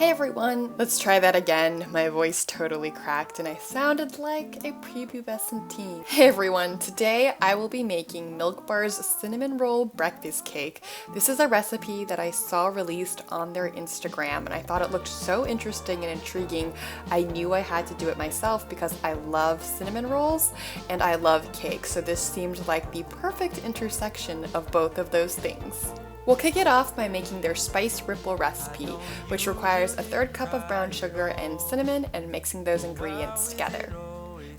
Hey everyone! Let's try that again. My voice totally cracked and I sounded like a prepubescent teen. Hey everyone! Today I will be making Milk Bar's cinnamon roll breakfast cake. This is a recipe that I saw released on their Instagram and I thought it looked so interesting and intriguing. I knew I had to do it myself because I love cinnamon rolls and I love cake, so this seemed like the perfect intersection of both of those things. We'll kick it off by making their spice ripple recipe, which requires a third cup of brown sugar and cinnamon and mixing those ingredients together.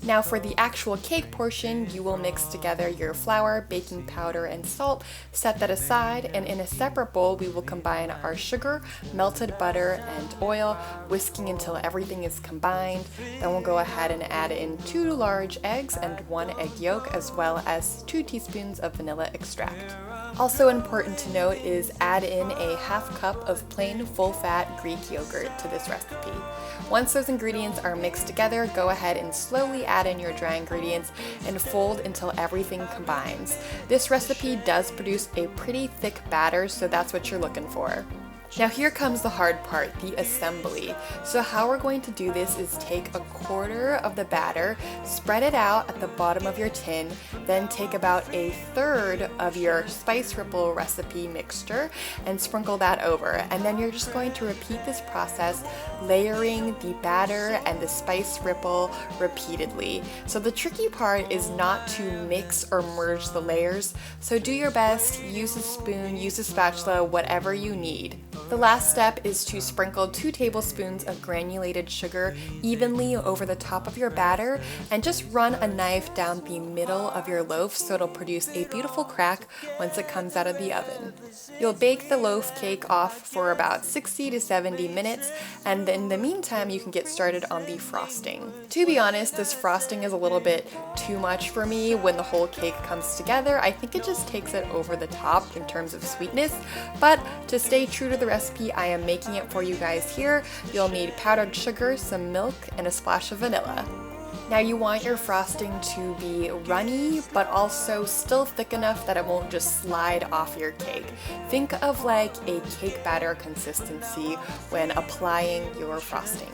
Now for the actual cake portion, you will mix together your flour, baking powder, and salt, set that aside, and in a separate bowl we will combine our sugar, melted butter, and oil, whisking until everything is combined. Then we'll go ahead and add in 2 large eggs and 1 egg yolk, as well as 2 teaspoons of vanilla extract. Also important to note is add in a half cup of plain full-fat Greek yogurt to this recipe. Once those ingredients are mixed together, go ahead and slowly add in your dry ingredients and fold until everything combines. This recipe does produce a pretty thick batter, so that's what you're looking for. Now here comes the hard part, the assembly. So how we're going to do this is take a quarter of the batter, spread it out at the bottom of your tin, then take about a third of your spice ripple recipe mixture and sprinkle that over. And then you're just going to repeat this process, layering the batter and the spice ripple repeatedly. So the tricky part is not to mix or merge the layers, so do your best, use a spoon, use a spatula, whatever you need. The last step is to sprinkle 2 tablespoons of granulated sugar evenly over the top of your batter and just run a knife down the middle of your loaf so it'll produce a beautiful crack once it comes out of the oven. You'll bake the loaf cake off for about 60 to 70 minutes, and in the meantime you can get started on the frosting. To be honest, this frosting is a little bit too much for me when the whole cake comes together. I think it just takes it over the top in terms of sweetness, but to stay true to the recipe, I am making it for you guys here. You'll need powdered sugar, some milk, and a splash of vanilla. Now you want your frosting to be runny, but also still thick enough that it won't just slide off your cake. Think of like a cake batter consistency when applying your frosting.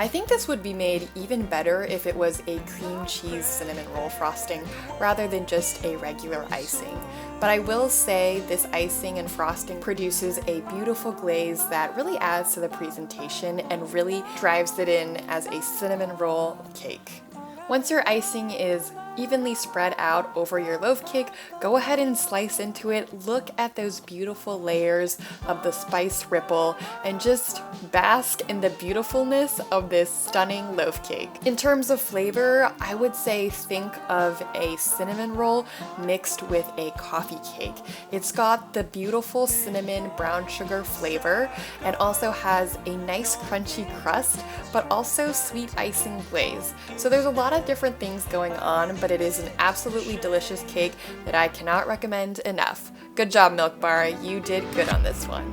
I think this would be made even better if it was a cream cheese cinnamon roll frosting rather than just a regular icing. But I will say this icing and frosting produces a beautiful glaze that really adds to the presentation and really drives it in as a cinnamon roll cake. Once your icing is evenly spread out over your loaf cake, go ahead and slice into it. Look at those beautiful layers of the spice ripple and just bask in the beautifulness of this stunning loaf cake. In terms of flavor, I would say think of a cinnamon roll mixed with a coffee cake. It's got the beautiful cinnamon brown sugar flavor and also has a nice crunchy crust, but also sweet icing glaze. So there's a lot of different things going on, but it is an absolutely delicious cake that I cannot recommend enough. Good job, Milk Bar. You did good on this one.